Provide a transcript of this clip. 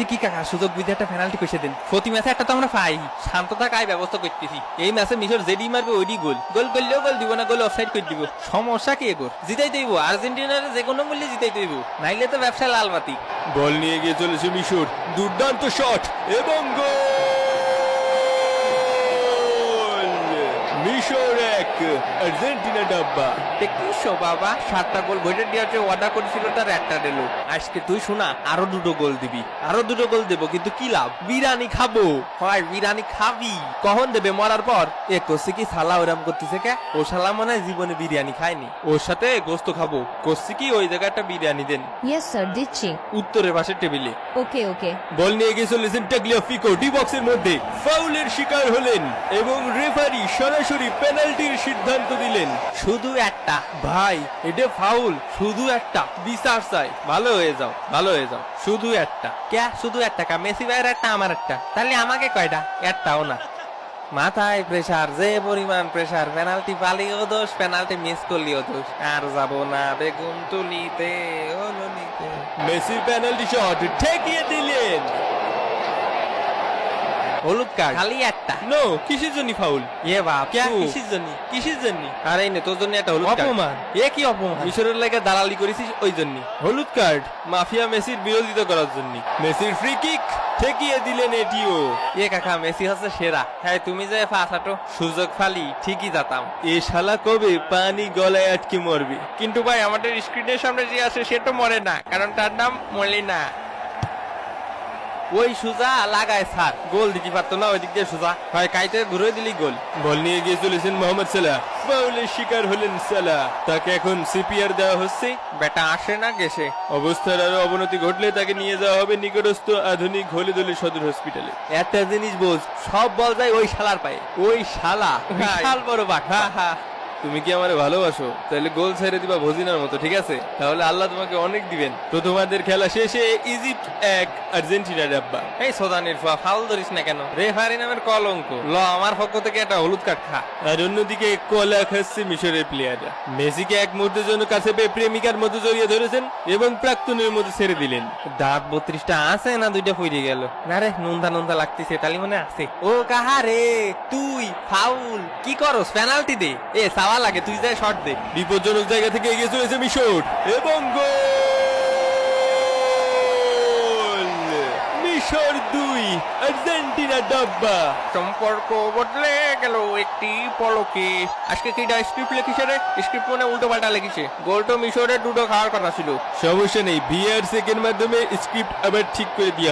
বলছি কি কাকা, সুযোগ বুঝে একটা পেনাল্টি কষে দেন। প্রতি ম্যাচে একটা তো আমরা পাই। শান্ত থাকায় ব্যবস্থা করতেছি। এই ম্যাচে মিশর যেডি মারবে ওইডি গোল। গোল করলেও গোল দিব, না গোল অফসাইড করে দিব। সমস্যা কি এগোর? জিতাই দেব, আর্জেন্টিনার যে কোনো মূল্যে জিতাই দেব, নাইলে তো ব্যবসা লাল বাতি। বল নিয়ে গিয়ে চলেছে মিশর, দুর্দান্ত শট এবং গোল! মিশর 1, আর্জেন্টিনা ডাব্বা। কিসো বাবা, 7টা গোল ভোটের দিয়েছে, অর্ডার করেছিল তার একটা দিল। আজকে তুই শোনা, আরো 2টো গোল দিবি। আরো 2টো গোল দেবো, কিন্তু কি লাভ? বিরিয়ানি খাবো। হয় বিরিয়ানি খাবি, কখন দেবে? মরার পর। এ কোসে কি শালা ওরাম করতেছে কে? ও শালা মনে হয় জীবনে বিরিয়ানি খায়নি। ওর সাথে গোস্ত খাবো। কোসে কি ওই জায়গায় একটা বিরিয়ানি দেন। ইয়েস স্যার, দিচ্ছি। উত্তরের পাশের টেবিলে। ওকে ওকে। বল নিয়ে গিয়ে চলেছেন টাগলিয়াফিকো, ডি বক্সের মধ্যে ফাউলের শিকার হলেন এবং রেফারি সরাসরি পেনাল্টির সিদ্ধান্ত দিলেন। শুধু একটা ভাই, এটা ফাউল। শুধু একটা বিচার চাই। ভালো হয়ে যাও, ভালো হয়ে যাও। শুধু একটা কে? শুধু একটা কা? মেসি ভাইয়ের একটা, আমার একটা। তাহলে আমাকে কয়টা? একটাও না। মাথায় প্রেসার, যে পরিমাণ প্রেসার। পেনাল্টি পালিও দোষ, পেনাল্টি মিস করলিও দোষ। আর যাবো না বেগুন তুলিতে, ও নলিতে। মেসির পেনাল্টি শট ঠেকিয়ে দিলেন। হলুদ কার্ড খালি একটা। নো, কিসের জন্য ফাউল? এ বাপ, কে? কিসের জন্য? কিসের জন্য? আর এই নে তোর জন্য একটা হলুদ কার্ড। অপমান। এ কি অপমান? মিশরের লাগে দালালি করেছিস ওই জন্য হলুদ কার্ড। মাফিয়া মেসির বিরোধিতা করার জন্য। মেসির ফ্রি কিক ঠেকিয়ে দিলেন এটিও। এ কাকা, মেসি হচ্ছে সেরা। হ্যাঁ, তুমি যে ফাঁসাটো সুযোগ ফালি ঠিকই যেতাম। এ শালা কবে পানি গলায় আটকে মরবে? কিন্তু ভাই, আমাদের স্ক্রিনের সামনে যে আছে সে তো মরে না, কারণ তার নাম মলিনা। ওই সুজা লাগায় স্যার, গোল দিতে পারতো না। ওই দিক দিয়ে সুজা হয় কাইতে ঘুরে দিলি গোল। বল নিয়ে গিয়ে চলেছেন মোহাম্মদ সালাহ, ফাউলের শিকার হলেন সালাহ। তাকে এখন সিপিআর দেওয়া হচ্ছে। বেটা আসে না গেছে। অবস্থার আরো অবনতি ঘটলে তাকে নিয়ে যাওয়া হবে নিকটস্থ আধুনিক হলিদলি সদর হসপিটালে। একটা জিনিস বোঝ, সব বল যায় ওই শালার পায়ে। ওই শালা বিশাল বড় বাট। হ্যাঁ হ্যাঁ। তুমি কি আমারে ভালোবাসো? তাহলে গোল ছেড়ে দিবা ভজিনার মতো, ঠিক আছে? তাহলে আল্লাহ তোমাকে অনেক দিবেন। প্রথমার্ধের খেলা শেষে ইজিপ্ট 1, আর্জেন্টিনা ডাব্বা। এই সোদানির ফাউল ধরিস না কেন? রেফারি নামের কলঙ্ক। ল, আমার পক্ষ থেকে একটা হলুদ কার্ড খা। আর অন্যদিকে কলা খাচ্ছে মিশরের প্লেয়াররা। মেসিকে এক মুহূর্তের জন্য কাছে পেয়ে প্রেমিকার মধ্যে জড়িয়ে ধরেছেন এবং প্রাক্তনের মধ্যে ছেড়ে দিলেন। দাঁত 32টা আছে না 2টা ফুইরে গেল? না রে, নুনদা নুনদা লাগতেছে, তালি মনে আছে। ও কাহা রে তুই? ফাউল কি করস? পেনাল্টি দে। এ সাওয়া লাগে, তুই যাই শট দে। বিপজ্জনক জায়গা থেকে এগিয়ে চলেছে মিশর এবং গোল! মিশর 2, আর্জেন্টিনা ডাব্বা। সম্পর্ক বদলে গেল একটি পলকে। আজকে কিটা স্ক্রিপ্ট লিখিছে রে? স্ক্রিপ্ট মানে উল্টো পাল্টা লিখিছে। গোল তো মিশরের 2টো খাওয়ার কথা ছিল। সমস্যা নেই, ভিআর চেকের মাধ্যমে স্ক্রিপ্ট আবার ঠিক করে দিয়া